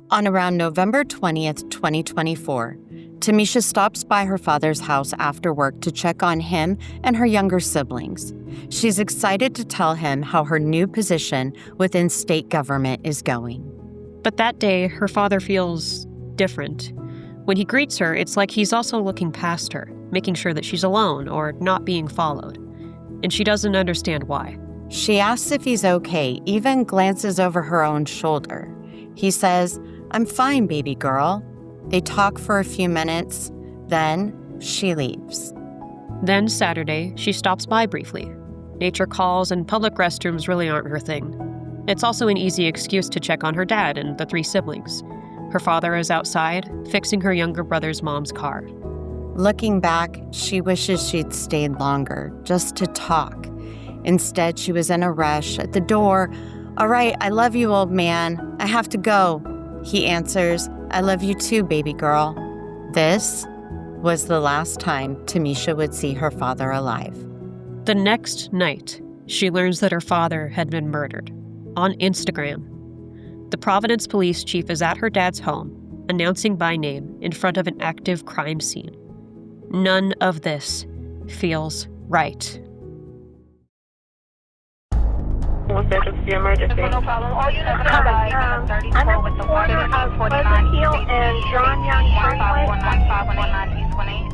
On around November 20th, 2024, Tamisha stops by her father's house after work to check on him and her younger siblings. She's excited to tell him how her new position within state government is going. But that day, her father feels different. When he greets her, it's like he's also looking past her, making sure that she's alone or not being followed. And she doesn't understand why. She asks if he's okay, even glances over her own shoulder. He says, "I'm fine, baby girl." They talk for a few minutes, then she leaves. Then Saturday, she stops by briefly. Nature calls and public restrooms really aren't her thing. It's also an easy excuse to check on her dad and the 3 siblings. Her father is outside, fixing her younger brother's mom's car. Looking back, she wishes she'd stayed longer, just to talk. Instead, she was in a rush at the door. "All right, I love you, old man. I have to go." He answers, "I love you too, baby girl." This was the last time Tamisha would see her father alive. The next night, she learns that her father had been murdered on Instagram. The Providence Police chief is at her dad's home, announcing by name in front of an active crime scene. None of this feels right. Was there just the emergency? No problem. All units are by I'm at the corner of Pleasant Hill and John Young Freeway. 19519 East 18.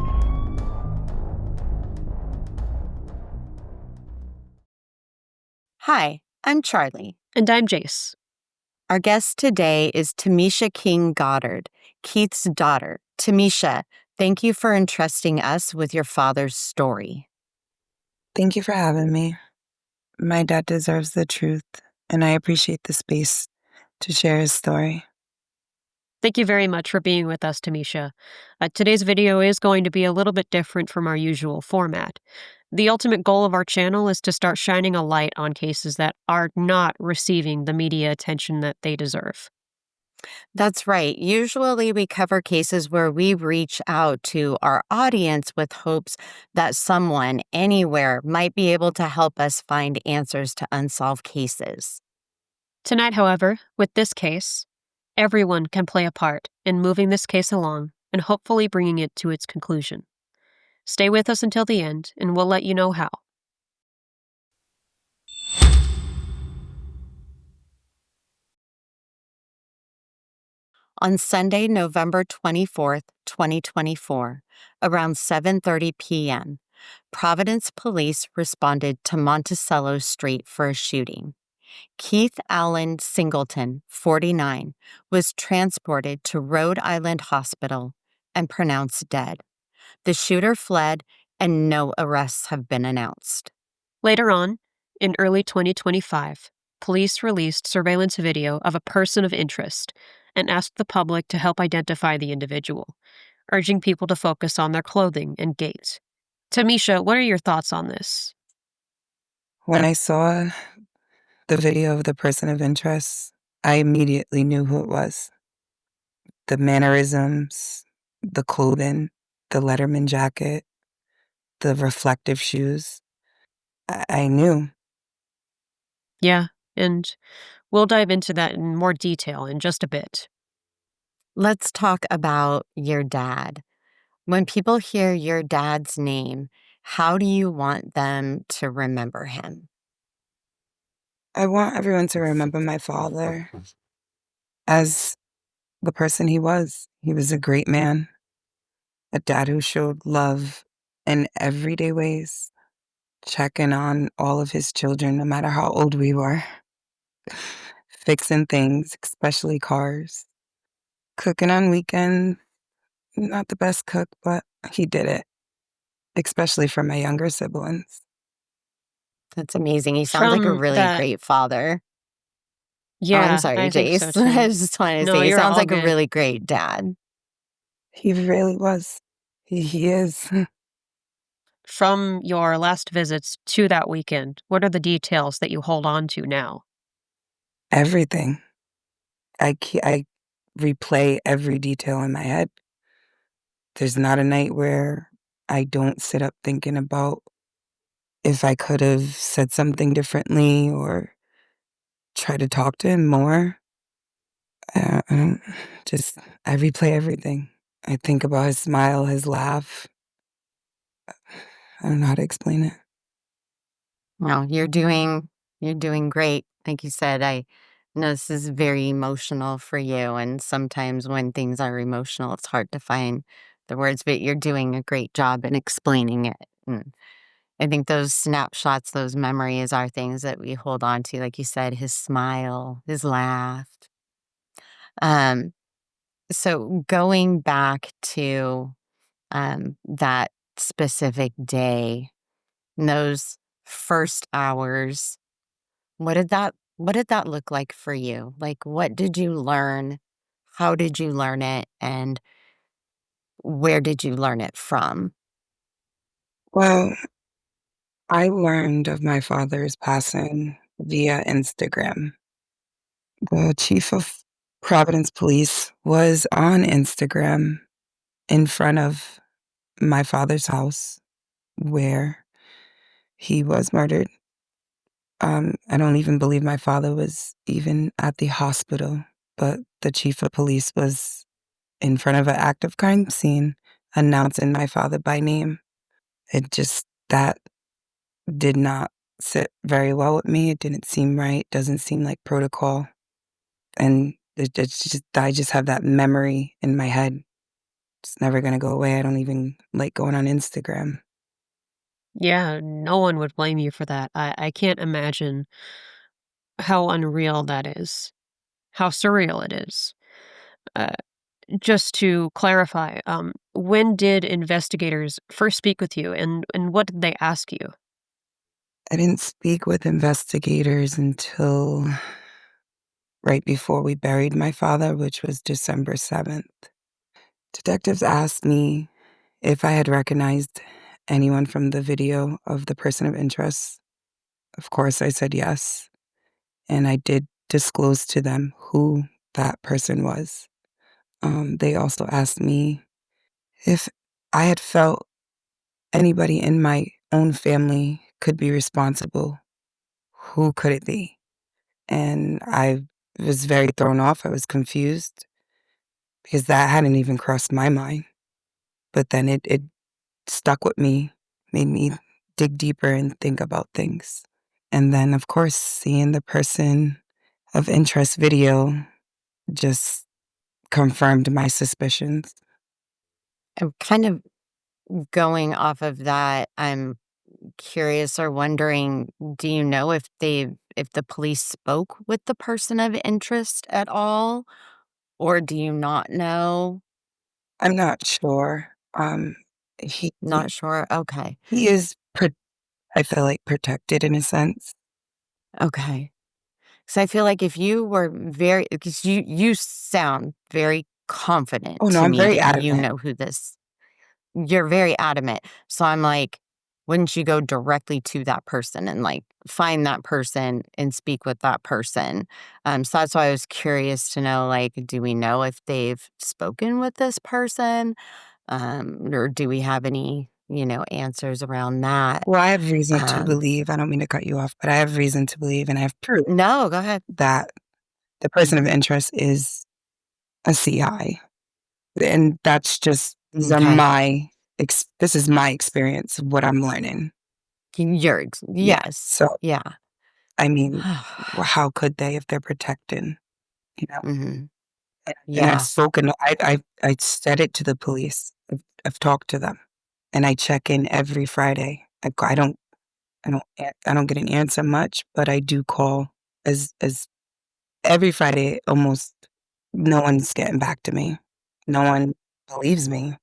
Hi, I'm Charlie. And I'm Jace. Our guest today is Tamisha King Goddard, Keith's daughter. Tamisha, thank you for entrusting us with your father's story. Thank you for having me. My dad deserves the truth, and I appreciate the space to share his story. Thank you very much for being with us, Tamisha. Today's video is going to be a little bit different from our usual format. The ultimate goal of our channel is to start shining a light on cases that are not receiving the media attention that they deserve. That's right. Usually we cover cases where we reach out to our audience with hopes that someone anywhere might be able to help us find answers to unsolved cases. Tonight, however, with this case, everyone can play a part in moving this case along and hopefully bringing it to its conclusion. Stay with us until the end, and we'll let you know how. On Sunday, November 24th, 2024, around 7:30 p.m., Providence Police responded to Monticello Street for a shooting. Keith Allen Singleton, 49, was transported to Rhode Island Hospital and pronounced dead. The shooter fled, and no arrests have been announced. Later on, in early 2025, police released surveillance video of a person of interest and asked the public to help identify the individual, urging people to focus on their clothing and gait. Tamisha, what are your thoughts on this? When I saw the video of the person of interest, I immediately knew who it was. The mannerisms, the clothing, the Letterman jacket, the reflective shoes. I knew. Yeah, and we'll dive into that in more detail in just a bit. Let's talk about your dad. When people hear your dad's name, how do you want them to remember him? I want everyone to remember my father as the person he was. He was a great man, a dad who showed love in everyday ways, checking on all of his children, no matter how old we were, fixing things, especially cars, cooking on weekends. Not the best cook, but he did it, especially for my younger siblings. That's amazing. He sounds like a From really that- great father. Yeah, I'm sorry, I think so Jace. too. I just wanted to No, say he you're sounds all like a good. really great dad. He really was. He is. From your last visits to that weekend, what are the details that you hold on to now? Everything. I replay every detail in my head. There's not a night where I don't sit up thinking about if I could have said something differently or try to talk to him more. I don't just I replay everything. I think about his smile, his laugh. I don't know how to explain it. Well, you're doing great. Like you said, I know this is very emotional for you, and sometimes when things are emotional, it's hard to find the words, but you're doing a great job in explaining it. And I think those snapshots, those memories are things that we hold on to. Like you said, his smile, his laugh. Um, so going back to that specific day, in those first hours, what did that look like for you? Like, what did you learn? How did you learn it? And where did you learn it from? Well, I learned of my father's passing via Instagram. The chief of Providence Police was on Instagram in front of my father's house where he was murdered. I don't even believe my father was even at the hospital, but the chief of police was in front of an active crime scene announcing my father by name. It just, that did not sit very well with me. It didn't seem right, doesn't seem like protocol. And it's just, I just have that memory in my head. It's never gonna go away. I don't even like going on Instagram. Yeah, no one would blame you for that. I can't imagine how unreal that is, how surreal it is. Uh, just to clarify, when did investigators first speak with you, and what did they ask you? I didn't speak with investigators until right before we buried my father, which was December 7th. Detectives asked me if I had recognized anyone from the video of the person of interest. Of course, I said yes, and I did disclose to them who that person was. They also asked me if I had felt anybody in my own family could be responsible. Who could it be? And I was very thrown off. I was confused because that hadn't even crossed my mind. But then it stuck with me, made me dig deeper and think about things. And then, of course, seeing the person of interest video just confirmed my suspicions. I'm kind of going off of that. I'm curious or wondering, do you know if the police spoke with the person of interest at all, or do you not know? I'm not sure. He Not sure. Okay. he is, I feel like, protected in a sense. Okay. So I feel like if you were very, because you sound very confident Oh no, to I'm me very that you adamant. know who this. You're very adamant. So I'm like, wouldn't you go directly to that person and like find that person and speak with that person? So that's why I was curious to know, like, do we know if they've spoken with this person? Or do we have any, answers around that? Well, I have reason to Um, believe, I don't mean to cut you off, but I have reason to believe and I have proof no, go ahead. that the person of Mhm. interest is a CI. And that's just, Okay. this is my experience, what I'm learning. Yeah. Yes. So, Yeah. I mean, how could they if they're protecting, you know? hmm And I've Yeah. spoken, I said it to the police. I've talked to them and I check in every Friday. I don't get an answer much, but I do call as every Friday almost. No one's getting back to me. No one believes me.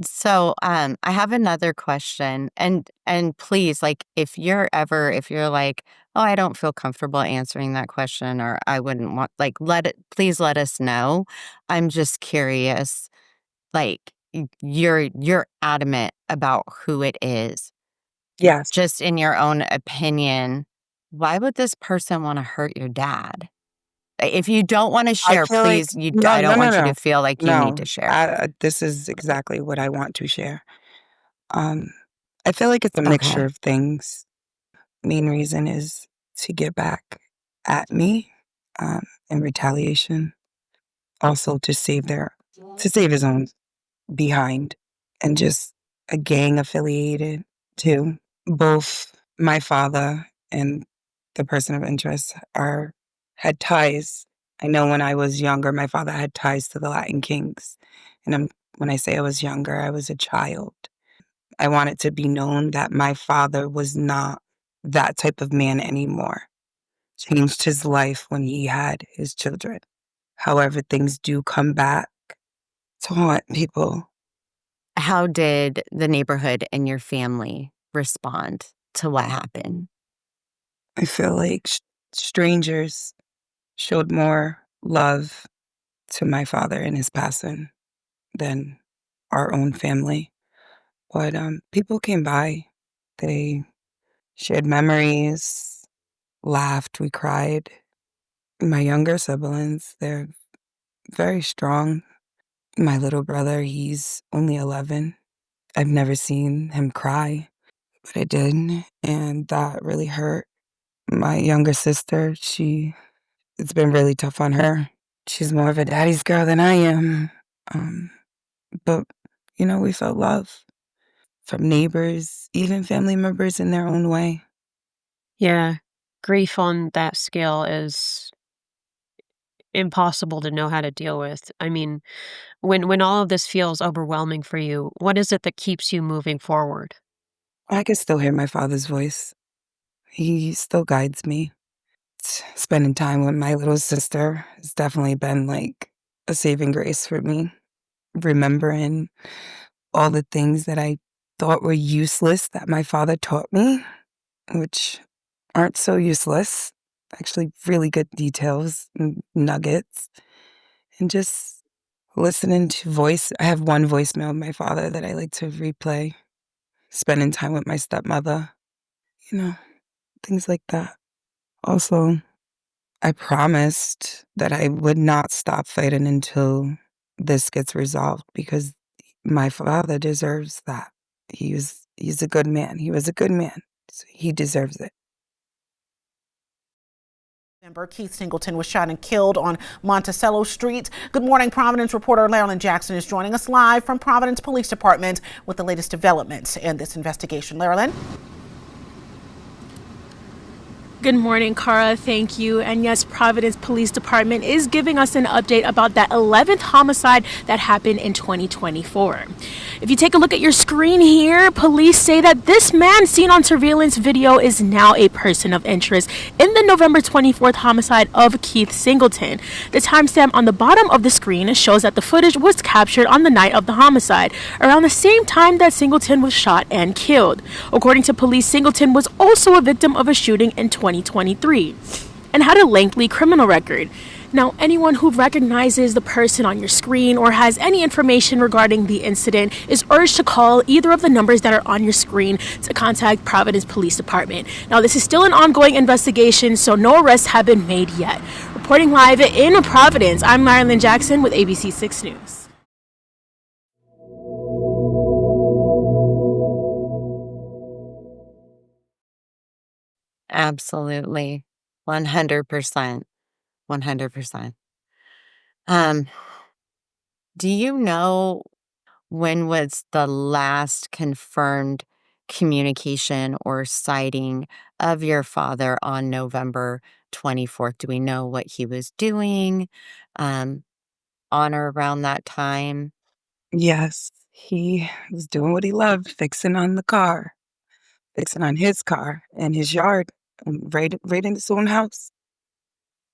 So, I have another question, and please, like, if you're like, oh, I don't feel comfortable answering that question, or I wouldn't want, like, please let us know. I'm just curious, like, you're adamant about who it is. Yes. Just in your own opinion, why would this person want to hurt your dad? If you don't want to I share, feel like please, no, I no, don't no, want you no. to feel like you need No. to share. This is exactly what I want to share. Um, I feel like it's a mixture Okay. of things. Main reason is to get back at me, um, in retaliation, also to save his own behind, and just a gang affiliated too. Both my father and the person of interest had ties. I know when I was younger, my father had ties to the Latin Kings. And when I say I was younger, I was a child. I want it to be known that my father was not that type of man anymore. Changed his life when he had his children. However, things do come back to haunt people. How did the neighborhood and your family respond to what happened? I feel like strangers showed more love to my father in his passing than our own family. But people came by. They shared memories, laughed, we cried. My younger siblings, they're very strong. My little brother, he's only 11. I've never seen him cry, but I did, and that really hurt. My younger sister, it's been really tough on her. She's more of a daddy's girl than I am. But, we felt love from neighbors, even family members in their own way. Yeah. Grief on that scale is impossible to know how to deal with. I mean, when all of this feels overwhelming for you, what is it that keeps you moving forward? I can still hear my father's voice. He still guides me. Spending time with my little sister has definitely been like a saving grace for me. Remembering all the things that I thought were useless that my father taught me, which aren't so useless. Actually, really good details and nuggets. And just listening to I have one voicemail of my father that I like to replay. Spending time with my stepmother, things like that. Also, I promised that I would not stop fighting until this gets resolved because my father deserves that. He's a good man. He was a good man. So he deserves it. Keith Singleton was shot and killed on Monticello Street. Good morning. Providence reporter Marilyn Jackson is joining us live from Providence Police Department with the latest developments in this investigation. Marilyn? Good morning, Cara. Thank you. And yes, Providence Police Department is giving us an update about that 11th homicide that happened in 2024. If you take a look at your screen here, police say that this man seen on surveillance video is now a person of interest in the November 24th homicide of Keith Singleton. The timestamp on the bottom of the screen shows that the footage was captured on the night of the homicide, around the same time that Singleton was shot and killed. According to police, Singleton was also a victim of a shooting in 2023 and had a lengthy criminal record. Now, anyone who recognizes the person on your screen or has any information regarding the incident is urged to call either of the numbers that are on your screen to contact Providence Police Department. Now, this is still an ongoing investigation, so no arrests have been made yet. Reporting live in Providence, I'm Marilyn Jackson with ABC 6 News. Absolutely. 100%. 100%. Do you know when was the last confirmed communication or sighting of your father on November 24th? Do we know what he was doing on or around that time? Yes, he was doing what he loved, fixing on his car and his yard, right in his own house.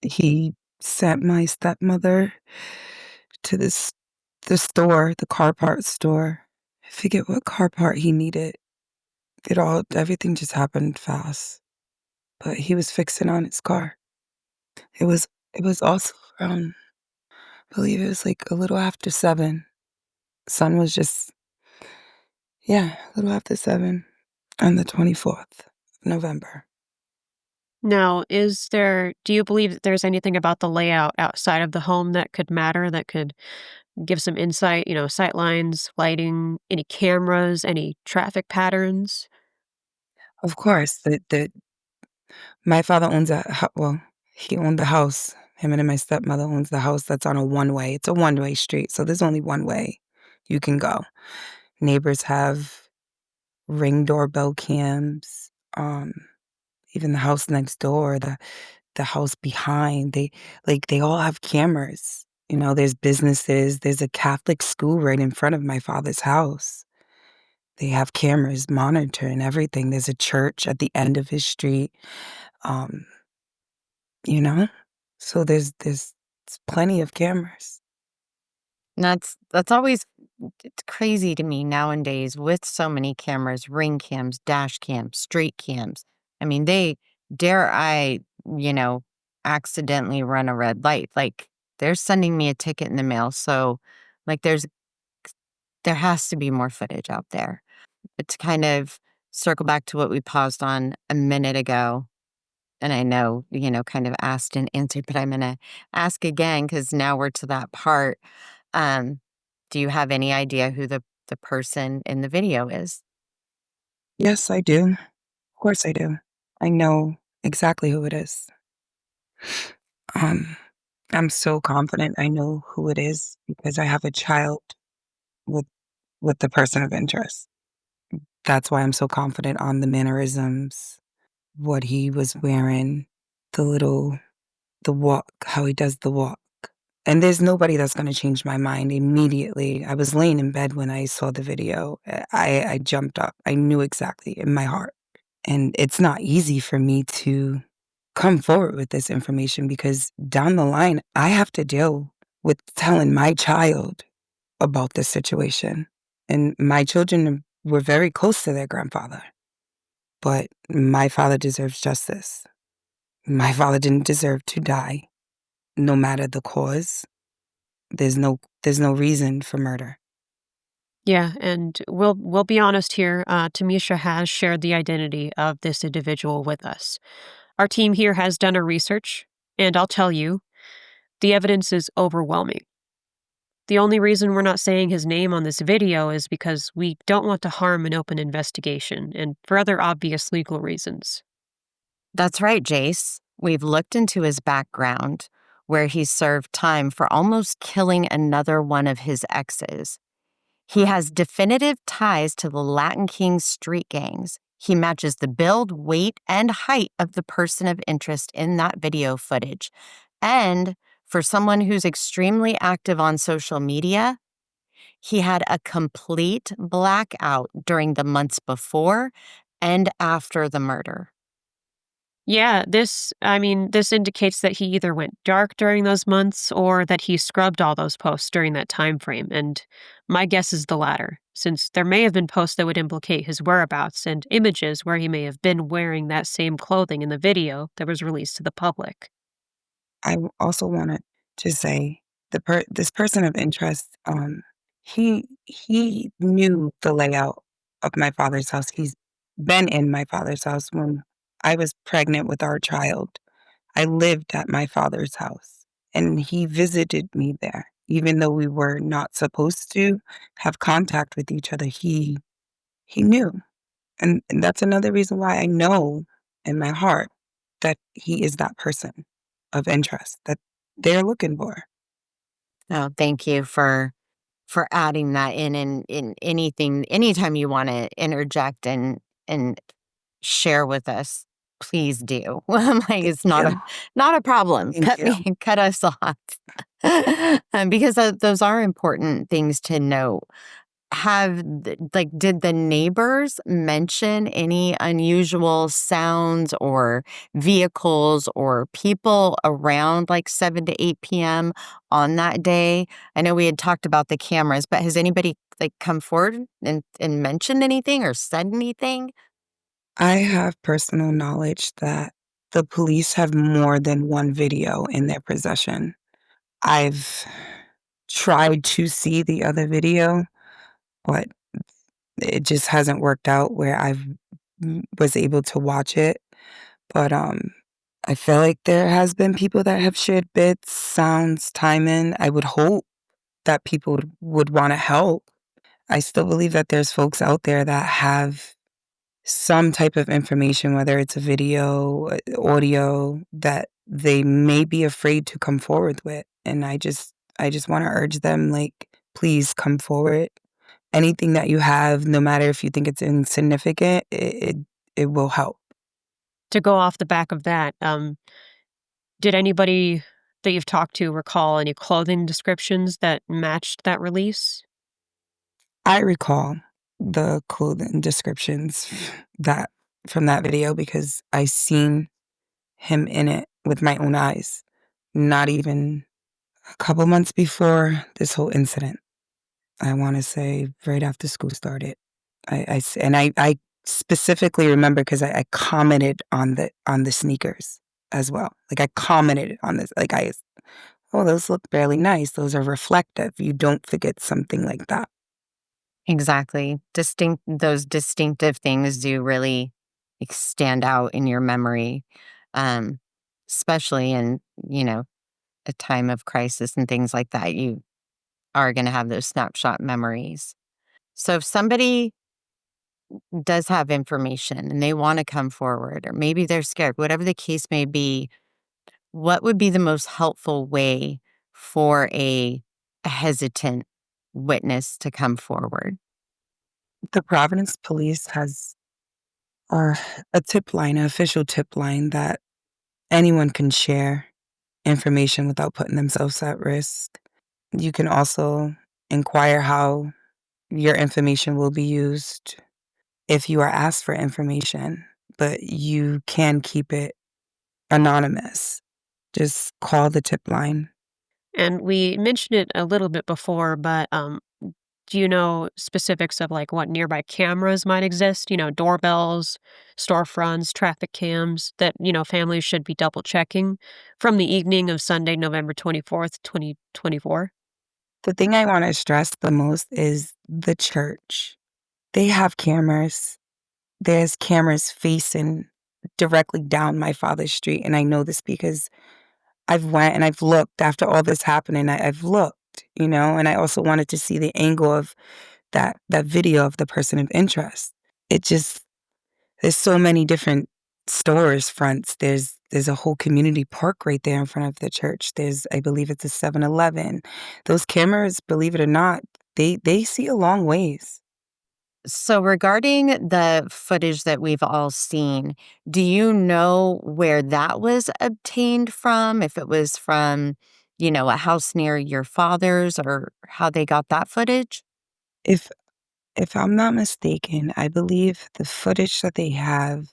He sent my stepmother to the store, the car parts store. I forget what car part he needed. Everything just happened fast. But he was fixing on his car. It was also around, I believe it was like a little after 7. Sun was just, a little after 7 on the 24th of November. Now, do you believe that there's anything about the layout outside of the home that could matter, that could give some insight, sight lines, lighting, any cameras, any traffic patterns? Of course, my father owns he owned the house Him and my stepmother owns the house that's on a one-way. It's a one-way street, so there's only one way you can go. Neighbors have Ring doorbell cams, even the house next door, the house behind, they all have cameras. You know, there's businesses, there's a Catholic school right in front of my father's house. They have cameras monitoring everything. There's a church at the end of his street, um, you know? So there's plenty of cameras. And that's always it's crazy to me nowadays with so many cameras, ring cams, dash cams, street cams. I mean, they dare I, you know, accidentally run a red light. Like they're sending me a ticket in the mail. So like there has to be more footage out there. But to kind of circle back to what we paused on a minute ago, and I know, you know, kind of asked and answered, but I'm gonna ask again because now we're to that part. Um, do you have any idea who the person in the video is? Yes, I do. Of course I do. I know exactly who it is. Um, I'm so confident I know who it is because I have a child with the person of interest. That's why I'm so confident on the mannerisms, what he was wearing, the walk, how he does the walk. And there's nobody that's gonna change my mind immediately. I was laying in bed when I saw the video. I jumped up. I knew exactly in my heart. And it's not easy for me to come forward with this information because down the line, I have to deal with telling my child about this situation. And my children were very close to their grandfather. But my father deserves justice. My father didn't deserve to die, no matter the cause. There's no reason for murder. Yeah, and we'll be honest here. Tamisha has shared the identity of this individual with us. Our team here has done our research, and I'll tell you, the evidence is overwhelming. The only reason we're not saying his name on this video is because we don't want to harm an open investigation, and for other obvious legal reasons. That's right, Jace. We've looked into his background, where he served time for almost killing another one of his exes. He has definitive ties to the Latin King street gangs. He matches the build, weight, and height of the person of interest in that video footage. And for someone who's extremely active on social media, he had a complete blackout during the months before and after the murder. Yeah, this indicates that he either went dark during those months or that he scrubbed all those posts during that time frame, and my guess is the latter, since there may have been posts that would implicate his whereabouts and images where he may have been wearing that same clothing in the video that was released to the public. I also wanted to say this person of interest, he knew the layout of my father's house. He's been in my father's house when I was pregnant with our child. I lived at my father's house, and he visited me there. Even though we were not supposed to have contact with each other, he knew. And that's another reason why I know in my heart that he is that person of interest that they're looking for. Oh, thank you for adding that in anything anytime you want to interject and share with us, please do. Like it's Yeah, not a problem. thank you. Cut us off. Because those are important things to know. Did the neighbors mention any unusual sounds or vehicles or people around like 7 to 8 p.m. on that day? I know we had talked about the cameras, but has anybody like come forward and mentioned anything or said anything? I have personal knowledge that the police have more than one video in their possession. I've tried to see the other video, but it just hasn't worked out where was able to watch it. But I feel like there has been people that have shared bits, sounds, timing. I would hope that people would want to help. I still believe that there's folks out there that have some type of information, whether it's a video, audio, that they may be afraid to come forward with. And I just want to urge them, like, please come forward. Anything that you have, no matter if you think it's insignificant, it will help. To go off the back of that, did anybody that you've talked to recall any clothing descriptions that matched that release? I recall the clothing descriptions that from that video because I seen him in it with my own eyes, not even a couple months before this whole incident. I want to say right after school started. I specifically remember because I commented on the sneakers as well. Like I commented on this. Like oh, those look barely nice. Those are reflective. You don't forget something like that. Exactly. Those distinctive things do really stand out in your memory, especially in, a time of crisis and things like that. You are going to have those snapshot memories. So if somebody does have information and they want to come forward, or maybe they're scared, whatever the case may be, what would be the most helpful way for a hesitant witness to come forward? The Providence Police has a tip line, an official tip line that anyone can share information without putting themselves at risk. You can also inquire how your information will be used if you are asked for information, but you can keep it anonymous. Just call the tip line. And we mentioned it a little bit before, but do you know specifics of like what nearby cameras might exist? Doorbells, storefronts, traffic cams that, families should be double checking from the evening of Sunday, November 24th, 2024? The thing I want to stress the most is the church. They have cameras. There's cameras facing directly down my father's street. And I know this because I've went and I've looked after all this happening. I've looked, and I also wanted to see the angle of that video of the person of interest. There's so many different stores, fronts. There's a whole community park right there in front of the church. I believe it's a 7-Eleven. Those cameras, believe it or not, they see a long ways. So regarding the footage that we've all seen, do you know where that was obtained from? If it was from, a house near your father's, or how they got that footage? If I'm not mistaken, I believe the footage that they have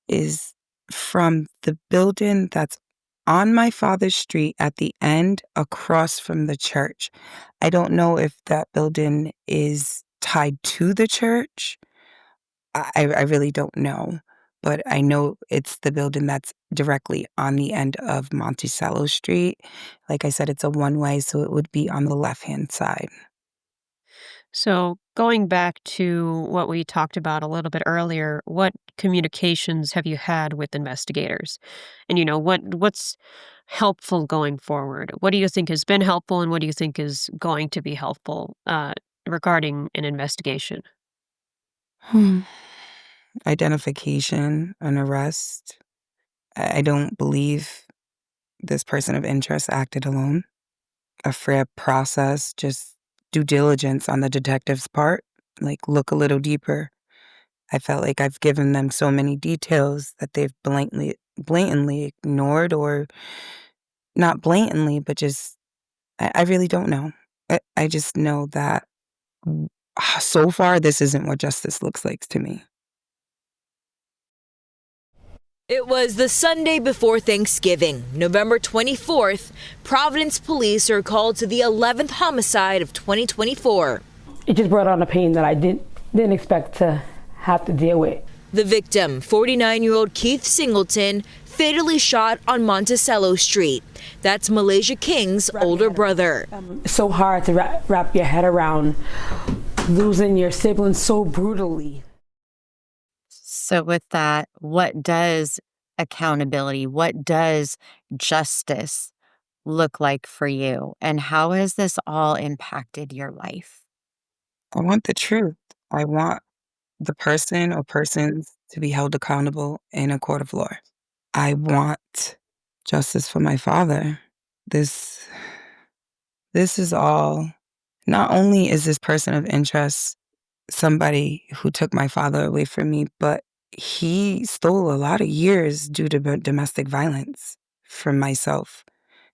is from the building that's on my father's street at the end across from the church. I don't know if that building is tied to the church. I really don't know, but I know it's the building that's directly on the end of Monticello Street. Like I said, it's a one-way, so it would be on the left-hand side. So going back to what we talked about a little bit earlier, what communications have you had with investigators? And what's helpful going forward? What do you think has been helpful, and what do you think is going to be helpful regarding an investigation? Identification, an arrest. I don't believe this person of interest acted alone. A fair process, just due diligence on the detective's part, like look a little deeper. I felt like I've given them so many details that they've blatantly ignored, or not blatantly, but just, I really don't know. I just know that so far, this isn't what justice looks like to me. It was the Sunday before Thanksgiving, November 24th. Providence Police are called to the 11th homicide of 2024. It just brought on a pain that I didn't expect to have to deal with. The victim, 49-year-old Keith Singleton, fatally shot on Monticello Street. That's Tamisha King's older brother. It's so hard to wrap your head around losing your siblings so brutally. So with that, what does accountability, what does justice look like for you? And how has this all impacted your life? I want the truth. I want the person or persons to be held accountable in a court of law. I want justice for my father. This is all. Not only is this person of interest somebody who took my father away from me, but he stole a lot of years due to domestic violence from myself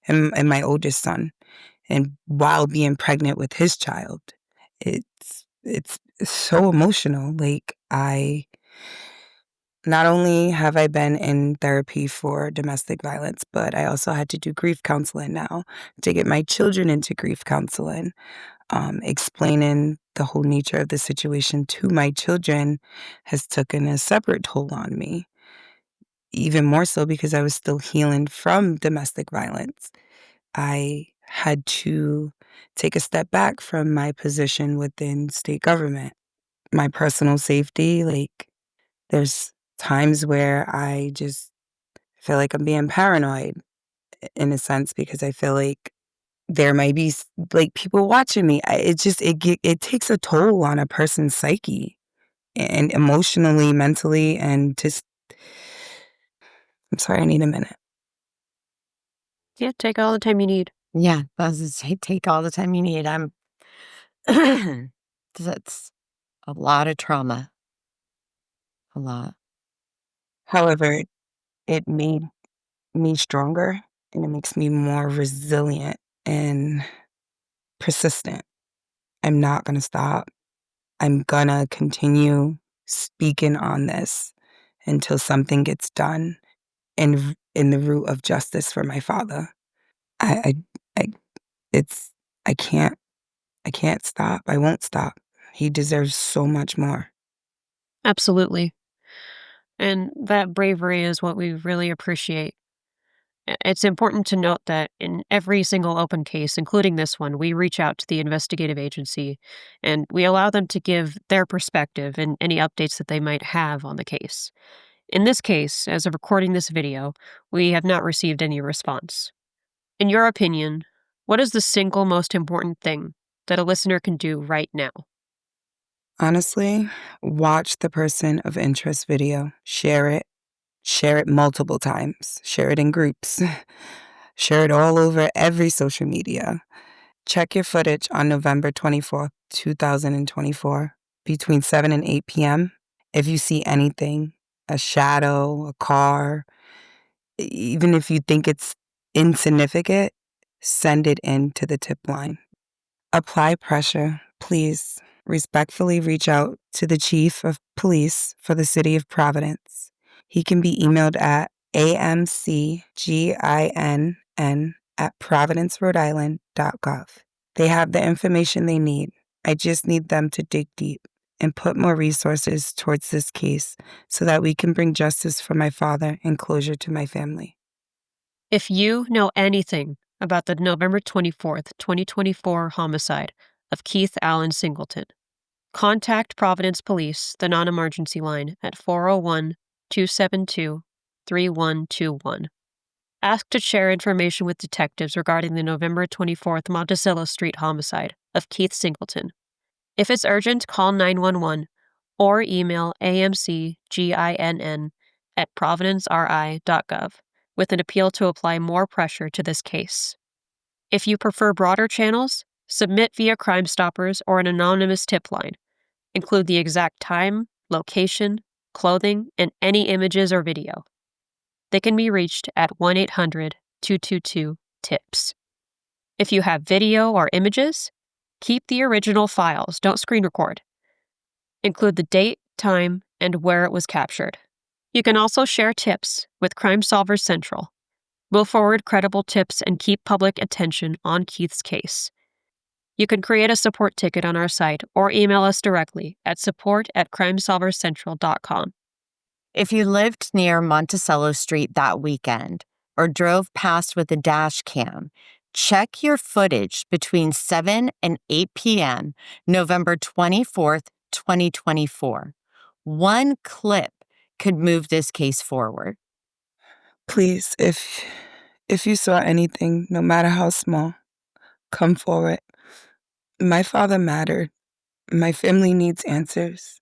and my oldest son. And while being pregnant with his child, it's so emotional. Like, not only have I been in therapy for domestic violence, but I also had to do grief counseling now to get my children into grief counseling. Explaining the whole nature of the situation to my children has taken a separate toll on me. Even more so because I was still healing from domestic violence. I had to take a step back from my position within state government. My personal safety, like, there's times where I just feel like I'm being paranoid in a sense because I feel like there might be like people watching me. It takes a toll on a person's psyche and emotionally, mentally, and just. I'm sorry, I need a minute. Yeah, take all the time you need. Yeah, take all the time you need. That's a lot of trauma. A lot. However, it made me stronger and it makes me more resilient and persistent. I'm not going to stop. I'm going to continue speaking on this until something gets done in the root of justice for my father. I can't stop. I won't stop. He deserves so much more. Absolutely. And that bravery is what we really appreciate. It's important to note that in every single open case, including this one, we reach out to the investigative agency and we allow them to give their perspective and any updates that they might have on the case. In this case, as of recording this video, we have not received any response. In your opinion, what is the single most important thing that a listener can do right now? Honestly, watch the person of interest video. Share it. Share it multiple times. Share it in groups. Share it all over every social media. Check your footage on November 24th, 2024, between 7 and 8 p.m. If you see anything, a shadow, a car, even if you think it's insignificant, send it in to the tip line. Apply pressure, please. Respectfully reach out to the Chief of Police for the City of Providence. He can be emailed at amcginn@providencerhodeisland.gov. They have the information they need. I just need them to dig deep and put more resources towards this case so that we can bring justice for my father and closure to my family. If you know anything about the November 24th, 2024 homicide of Keith Allen Singleton, contact Providence Police, the non-emergency line, at 401-272-3121. Ask to share information with detectives regarding the November 24th Monticello Street homicide of Keith Singleton. If it's urgent, call 911 or email amcginn@providenceri.gov with an appeal to apply more pressure to this case. If you prefer broader channels, submit via Crime Stoppers or an anonymous tip line. Include the exact time, location, clothing, and any images or video. They can be reached at 1-800-222-TIPS. If you have video or images, keep the original files, don't screen record. Include the date, time, and where it was captured. You can also share tips with Crime Solvers Central. We'll forward credible tips and keep public attention on Keith's case. You can create a support ticket on our site or email us directly at support@crimesolverscentral.com. If you lived near Monticello Street that weekend or drove past with a dash cam, check your footage between 7 and 8 p.m. November 24th, 2024. One clip could move this case forward. Please, if you saw anything, no matter how small, come forward. My father mattered. My family needs answers.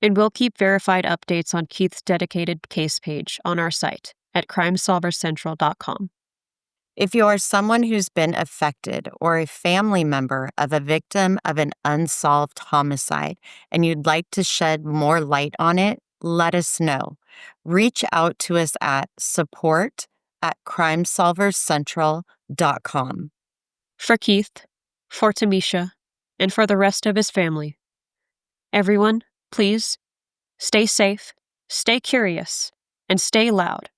And we'll keep verified updates on Keith's dedicated case page on our site at crimesolvercentral.com. If you are someone who's been affected or a family member of a victim of an unsolved homicide and you'd like to shed more light on it, let us know. Reach out to us at support@crimesolvercentral.com. For Keith, for Tamisha, and for the rest of his family, everyone, please stay safe, stay curious, and stay loud.